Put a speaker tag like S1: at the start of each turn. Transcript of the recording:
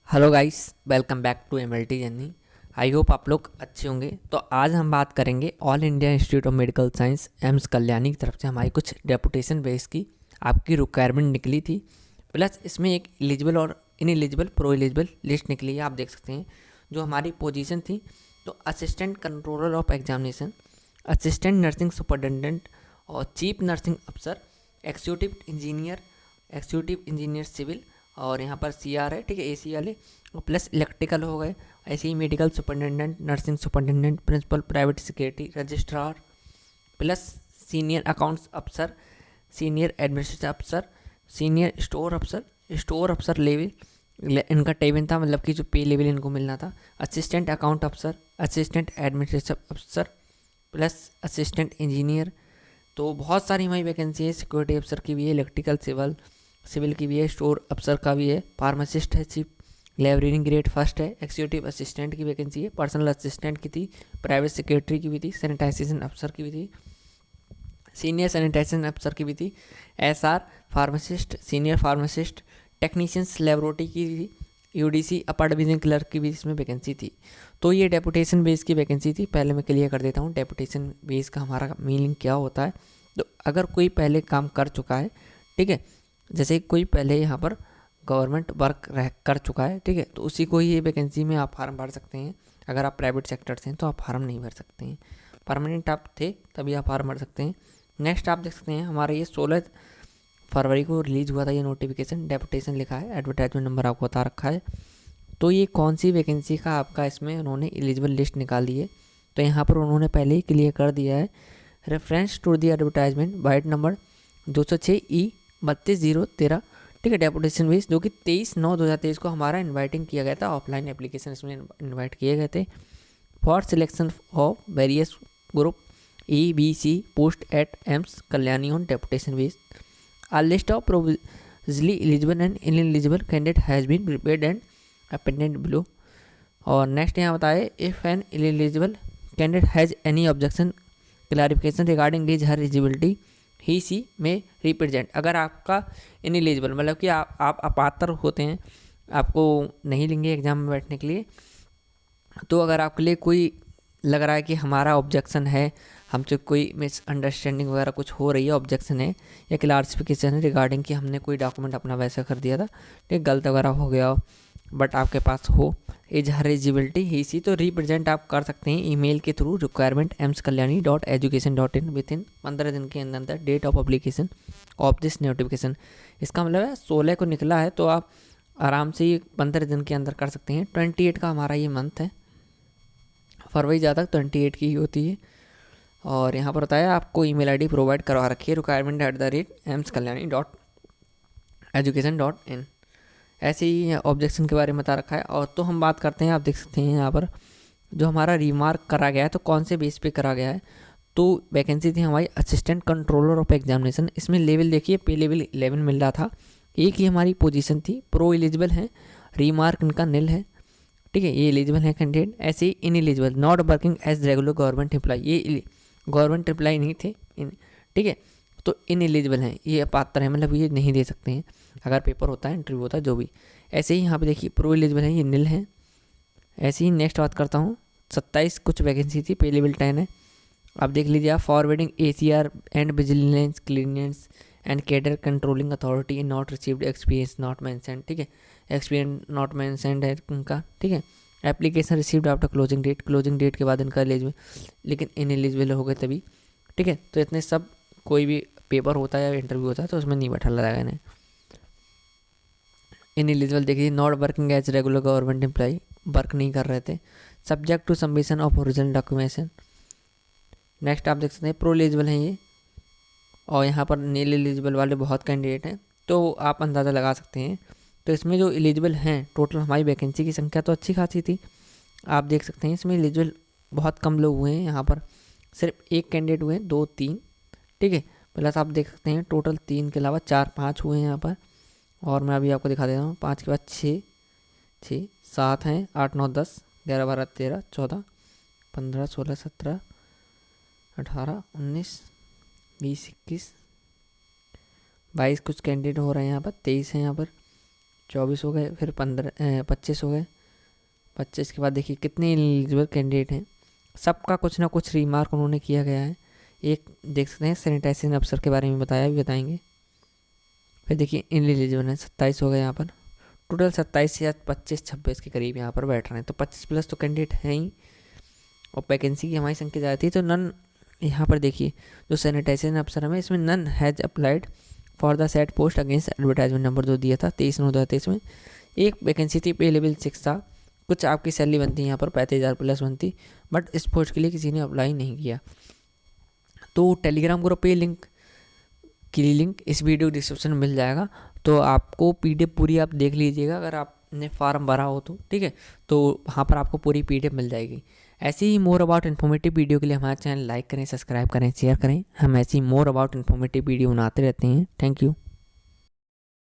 S1: Hello guys, welcome back to MLT journey. I hope आप लोग अच्छे होंगे। तो आज हम बात करेंगे All India Institute of Medical Science AIIMS Kalyani की तरफ से हमारी कुछ डेपुटेशन बेस की आपकी रिक्वायरमेंट निकली थी। प्लस इसमें एक एलिजिबल और in eligible pro eligible list निकली है। आप देख सकते हैं जो हमारी पोजीशन थी। तो assistant controller of examination, assistant nursing superintendent और चीफ नर्सिंग अफसर, एक्सिक्यूटिव इंजीनियर सिविल, और यहाँ पर CR है, ठीक है, AC वाले, और प्लस इलेक्ट्रिकल हो गए। ऐसे ही medical superintendent, nursing superintendent, principal private secretary, registrar, plus senior accounts अफसर, सीनियर एडमिनिस्ट्रेटिव अफसर, सीनियर स्टोर अफसर लेवल इनका टेबन था, मतलब कि जो पे लेवल इनको मिलना था। असिस्टेंट अकाउंट अफसर, असिस्टेंट एडमिनिस्ट्रेटिव अफसर, प्लस असिस्टेंट इंजीनियर। तो बहुत सारी हमारी वैकेंसी है। सिक्योरिटी अफसर की भी है, इलेक्ट्रिकल सिविल की भी है, स्टोर अफसर का भी है, फार्मासिस्ट है, चीफ लाइब्रेरियन ग्रेड फर्स्ट है, एक्सिक्यूटिव असिस्टेंट की वैकेंसी है, पर्सनल असिस्टेंट की थी, प्राइवेट सेक्रेटरी की भी थी, सैनिटाइजेशन अफसर की भी थी, सीनियर सैनिटाइजेशन अफसर की भी थी, SR pharmacist, senior pharmacist, technicians laboratory की थी, UDC अपर डिवीजन क्लर्क की भी इसमें वैकेंसी थी। तो ये डेपुटेशन बेस की वैकेंसी थी। पहले मैं क्लियर कर देता हूँ डेपुटेशन बेस का हमारा मीनिंग क्या होता है। तो अगर कोई पहले काम कर चुका है, ठीक है, जैसे कोई पहले यहाँ पर गवर्नमेंट वर्क कर चुका है, ठीक है, तो उसी को ही ये वैकेंसी में आप फार्म भर सकते हैं। अगर आप प्राइवेट सेक्टर से हैं तो आप फार्म नहीं भर सकते हैं। परमानेंट आप थे तभी आप फार्म भर सकते हैं। नेक्स्ट आप देख सकते हैं हमारा ये 16 फरवरी को रिलीज़ हुआ था ये नोटिफिकेशन, डेपुटेशन लिखा है, एडवर्टाइजमेंट नंबर आपको बता रखा है। तो ये कौन सी वैकेंसी का आपका इसमें उन्होंने एलिजिबल लिस्ट निकाली है। तो यहाँ पर उन्होंने पहले ही क्लियर कर दिया है, reference to the advertisement vide number 206E 32 013, ठीक है, डेपुटेशन बेस, जो कि 23/9/2023 को हमारा इन्वाइटिंग किया गया था। ऑफलाइन एप्लीकेशन इसमें इन्वाइट किए गए थे for selection of various group EBC post at AIIMS Kalyani on deputation base. A list of provisionally eligible and ineligible candidate has been prepared and appended below। और नेक्स्ट यहाँ बताए, if an eligible candidate has any objection clarification regarding his her eligibility he she may represent. अगर आपका ineligible मतलब कि आप अपात्र होते हैं, आपको नहीं लेंगे एग्जाम में बैठने के लिए, तो अगर आपके लिए कोई लग रहा है कि हमारा ऑब्जेक्शन है, हमसे कोई मिसअंडरस्टैंडिंग वगैरह कुछ हो रही है, ऑब्जेक्शन है या क्लासिफिकेशन है रिगार्डिंग कि हमने कोई डॉक्यूमेंट अपना वैसा कर दिया था, ठीक, गलत वगैरह हो गया हो, बट आपके पास हो इज हर एलिजिबिलिटी ही सी, तो रिप्रेजेंट आप कर सकते हैं ईमेल के थ्रू requirement@emskalyani.education.in विद इन 15 दिन के अंदर date of publication of this notification. इसका मतलब है 16 को निकला है, तो आप आराम से ये 15 दिन के अंदर कर सकते हैं। 28 का हमारा ये मंथ है, फरवरी ज़्यादा 28 की ही होती है। और यहाँ पर बताया आपको ईमेल आईडी प्रोवाइड करवा रखी है requirement@emskalyani.education.in। ऐसे ही ऑब्जेक्शन के बारे में बता रखा है। और तो हम बात करते हैं, आप देख सकते हैं यहाँ पर जो हमारा रिमार्क करा गया है, तो कौन से बेस पे करा गया है। तो वैकेंसी थी हमारी असिस्टेंट कंट्रोलर ऑफ एग्जामिनेशन। इसमें लेवल देखिए, पे लेवल 11 मिल रहा था। एक ही हमारी पोजीशन थी, प्रो एलिजिबल है, रिमार्क इनका निल है, ठीक है, ये एलिजिबल है कैंडिडेट। ऐसे ही ineligible not working as regular government employee, ये गवर्नमेंट एम्प्लॉय नहीं थे, ठीक है, तो इन एलिजिबल हैं, ये अपात्र हैं, मतलब ये नहीं दे सकते हैं अगर पेपर होता है, इंटरव्यू होता है, जो भी। ऐसे ही यहाँ पे देखिए प्रो एलिजिबल हैं, ये निल हैं। ऐसे ही नेक्स्ट बात करता हूँ, 27 कुछ वैकेंसी थी, पे लेवल 10 है। आप देख लीजिए, आप forwarding ACR and vigilance clearance and cadre controlling authority not received experience not mention, ठीक है, एक्सपीरियंस नॉट मेंशन है उनका, ठीक है। Application received after closing date के बाद इनका एलिजिबल, लेकिन इन एलिजिबल हो गए तभी, ठीक है। तो इतने सब कोई भी पेपर होता है या इंटरव्यू होता है तो उसमें नहीं बैठा लगाया इन्हें। इन एलिजिबल देखिए, not working as regular government employ, work नहीं कर रहे थे, subject to submission of original documentation. Next आप देख सकते हैं प्रो एलिजिबल हैं ये, और यहाँ पर नील एलिजिबल वाले बहुत कैंडिडेट हैं, तो आप अंदाज़ा लगा सकते हैं। तो इसमें जो एलिजिबल हैं, टोटल हमारी वैकेंसी की संख्या तो अच्छी खासी थी, आप देख सकते हैं इसमें एलिजिबल बहुत कम लोग हुए हैं। यहाँ पर सिर्फ एक कैंडिडेट हुए हैं, 2 3, ठीक है, प्लस आप देख सकते हैं टोटल 3 के अलावा 4 5 हुए हैं यहाँ पर। और मैं अभी आपको दिखा देता हूँ, 5 के बाद 6 6 7 हैं, 8 9 10 11 12 13 14 15 16 17 18 19 20 21 22 कुछ कैंडिडेट हो रहे हैं यहाँ पर, 23 हैं यहाँ पर, 24 हो गए, फिर 25 हो गए। 25 के बाद देखिए कितने एलिजिबल कैंडिडेट हैं, सबका कुछ ना कुछ रिमार्क उन्होंने किया गया है। एक देख सकते हैं सैनिटाइजेशन अफसर के बारे में बताया, भी बताएंगे। फिर देखिए इनएलिजिबल है 27 हो गए यहाँ पर। टोटल 27 या 25-26 के करीब यहाँ पर बैठ रहे हैं, तो 25 प्लस तो कैंडिडेट हैं ही, और वैकेंसी की हमारी संख्या ज़्यादा थी, तो नन यहाँ पर देखिए जो सैनिटाइजेशन अफसर हमें इसमें none has applied for the said post against advertisement number जो दिया था 23/9/2023 में। एक वैकेंसी थी, पे लेवल 6 था, कुछ आपकी सैलरी बनती है यहाँ पर 35,000 प्लस बनती, बट इस पोस्ट के लिए किसी ने अप्लाई नहीं किया। तो टेलीग्राम ग्रुप पे लिंक की लिंक इस वीडियो डिस्क्रिप्शन में मिल जाएगा, तो आपको PDF पूरी आप देख लीजिएगा अगर आपने फॉर्म भरा हो तो, ठीक है। तो वहाँ पर आपको पूरी PDF मिल जाएगी। ऐसे ही मोर अबाउट इन्फॉर्मेटिव वीडियो के लिए हमारा चैनल लाइक करें, सब्सक्राइब करें, शेयर करें। हम ऐसी मोर अबाउट इन्फॉर्मेटिव वीडियो बनाते रहते हैं। Thank you.